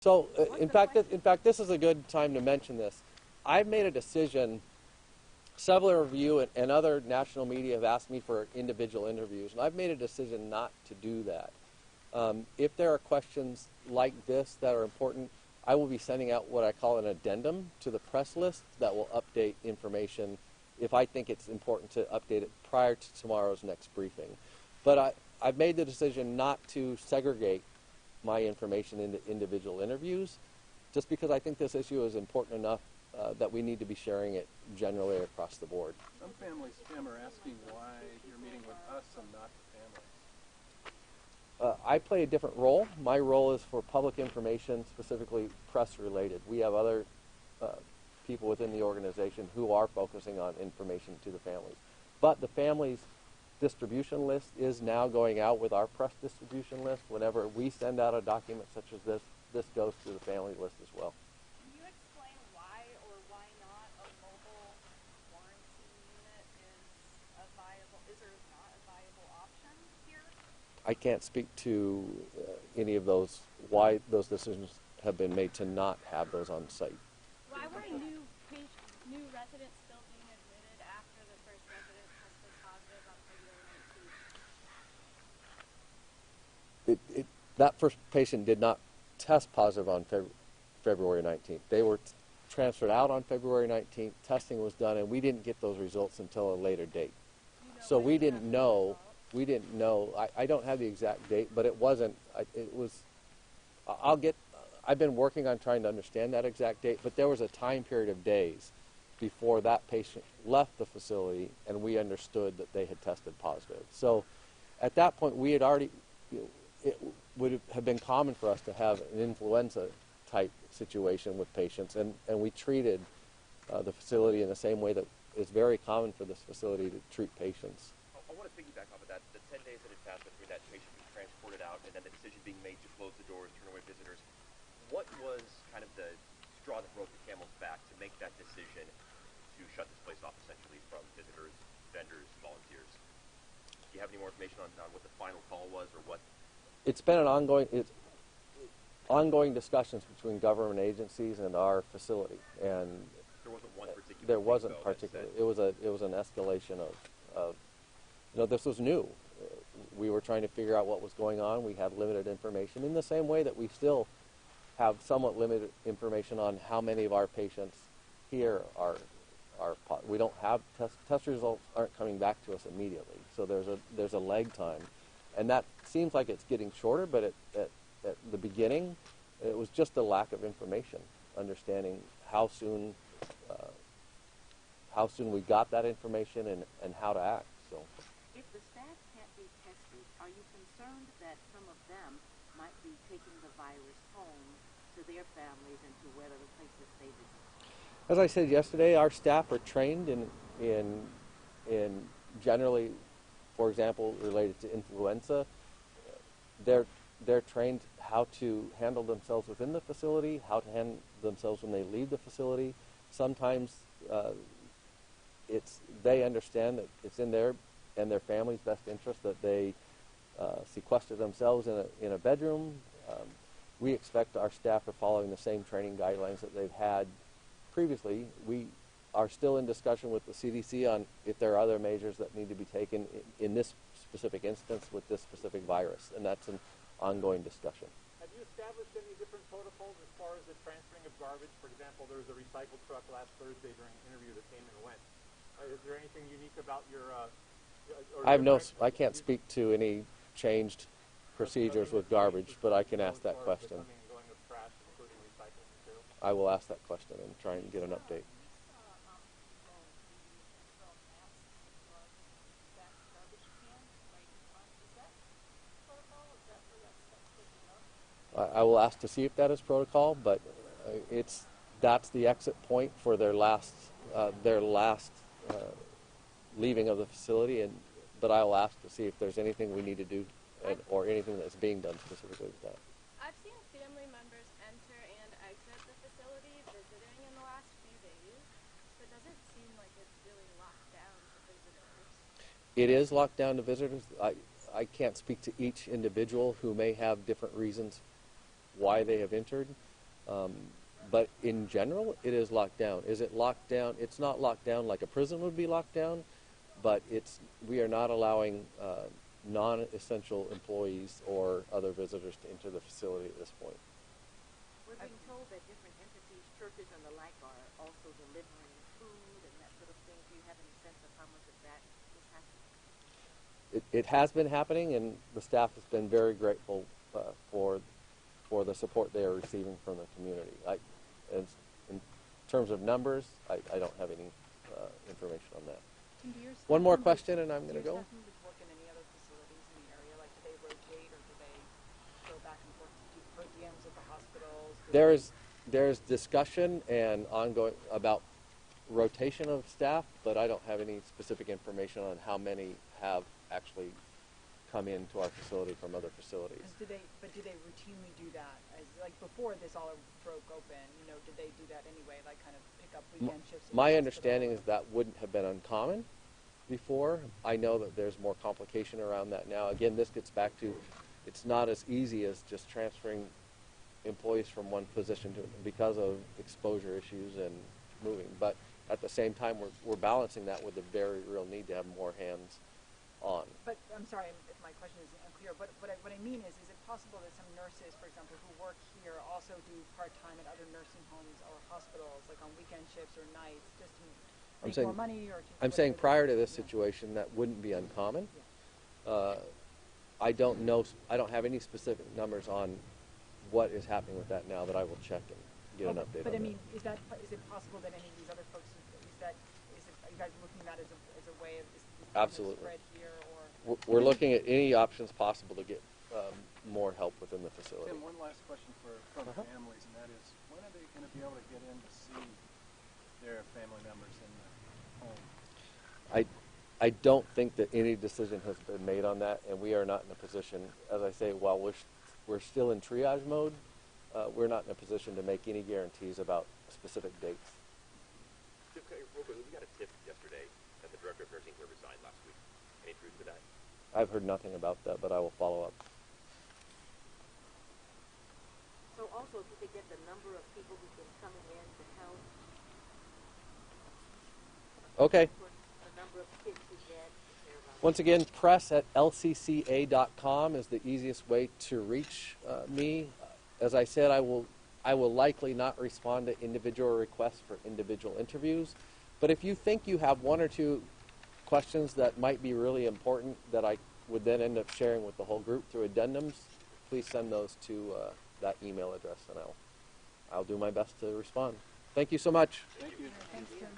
So, in fact, this is a good time to mention this. I've made a decision. Several of you and other national media have asked me for individual interviews, and I've made a decision not to do that. If there are questions like this that are important, I will be sending out what I call an addendum to the press list that will update information if I think it's important to update it prior to tomorrow's next briefing. But I've made the decision not to segregate my information into individual interviews, just because I think this issue is important enough that we need to be sharing it generally across the board. Some families, Tim, are asking why you're meeting with us and not the families. I play a different role. My role is for public information, specifically press-related. We have other people within the organization who are focusing on information to the families. But the families' distribution list is now going out with our press distribution list. Whenever we send out a document such as this goes to the family list as well. Can you explain why or why not a mobile quarantine unit is or is not a viable option here? I can't speak to any of those, why those decisions have been made to not have those on site. Why were new residents still being admitted after the first resident tested positive on February 19th? That first patient did not test positive on February 19th. They were transferred out on February 19th. Testing was done, and we didn't get those results until a later date. So we didn't know. We didn't know. I don't have the exact date, but it wasn't. It was. I've been working on trying to understand that exact date, but there was a time period of days before that patient left the facility, and we understood that they had tested positive. So at that point, we had already. It would have been common for us to have an influenza-type situation with patients, and we treated the facility in the same way that is very common for this facility to treat patients. I want to piggyback off of that. The 10 days that had passed between that patient being transported out and then the decision being made to close the doors, turn away visitors, what was kind of the straw that broke the camel's back to make that decision to shut this place off essentially from visitors, vendors, volunteers? Do you have any more information on what the final call was or what? It's been an ongoing discussions between government agencies and our facility, and there wasn't one particular. There wasn't particular. It was an escalation of this was new. We were trying to figure out what was going on. We had limited information in the same way that we still have somewhat limited information on how many of our patients here are. We don't have test results aren't coming back to us immediately. So there's a lag time. And that seems like it's getting shorter, but at the beginning, it was just a lack of information, understanding how soon we got that information and how to act. So, if the staff can't be tested, are you concerned that some of them might be taking the virus home to their families and to whatever places they visit? As I said yesterday, our staff are trained in generally, for example, related to influenza. They're trained how to handle themselves within the facility, how to handle themselves when they leave the facility. Sometimes they understand that it's in their and their family's best interest that they sequester themselves in a bedroom. We expect our staff are following the same training guidelines that they've had previously. We are still in discussion with the CDC on if there are other measures that need to be taken in this specific instance with this specific virus, and that's an ongoing discussion. Have you established any different protocols as far as the transferring of garbage? For example, there was a recycle truck last Thursday during an interview that came and went. Is there anything unique about your? I can't speak to any changed procedures with garbage, but I can ask that question. I will ask that question and try and get an update. I will ask to see if that is protocol, but that's the exit point for their last leaving of the facility. But I will ask to see if there's anything we need to do or anything that's being done specifically with that. I've seen family members enter and exit the facility visiting in the last few days. So it doesn't seem like it's really locked down to visitors. It is locked down to visitors. I can't speak to each individual who may have different reasons why they have entered. But in general, it is locked down. Is it locked down? It's not locked down like a prison would be locked down, but we are not allowing non-essential employees or other visitors to enter the facility at this point. We're being told that different entities, churches and the like, are also delivering food and that sort of thing. Do you have any sense of how much of that is happening? It has been happening, and the staff has been very grateful for the support they are receiving from the community. In terms of numbers, I don't have any information on that. One more question, and I'm going to go. Do your staff members work in any other facilities in the area? Like, do they rotate, or do they go back and forth to do per diems at the hospitals? There's discussion and ongoing about rotation of staff, but I don't have any specific information on how many have actually come into our facility from other facilities. Do they routinely do that? Like before this all broke open, did they do that anyway? Like kind of pick up weekend shifts? My understanding is that wouldn't have been uncommon before. I know that there's more complication around that now. Again, this gets back to it's not as easy as just transferring employees from one position to because of exposure issues and moving. But at the same time, we're balancing that with the very real need to have more hands on. But I'm sorry if my question is unclear, but what I mean is it possible that some nurses, for example, who work here also do part-time at other nursing homes or hospitals, like on weekend shifts or nights, just to make more money? I'm saying prior to this situation, that wouldn't be uncommon. Yeah. I don't know. I don't have any specific numbers on what is happening with that now, but I will check and get an update on that. But I mean, is it possible that any of these other folks, are you guys looking at that as a way of this Absolutely. spread here, or? We're looking at any options possible to get more help within the facility. Tim, one last question from families, and that is, when are they going to be able to get in to see their family members in the home? I don't think that any decision has been made on that, and we are not in a position, as I say, while we're still in triage mode, we're not in a position to make any guarantees about specific dates. Okay, real quick, we got a tip yesterday that the director of nursing here resigned last week. Any truth to that? I've heard nothing about that, but I will follow up. So also, if you could get the number of people who've been coming in to help. Okay. The number of kids who get. Once again, press@lcca.com is the easiest way to reach me. As I said, I will likely not respond to individual requests for individual interviews. But if you think you have one or two questions that might be really important that I would then end up sharing with the whole group through addendums, please send those to that email address, and I'll do my best to respond. Thank you so much. Thank you. Thanks, Tim.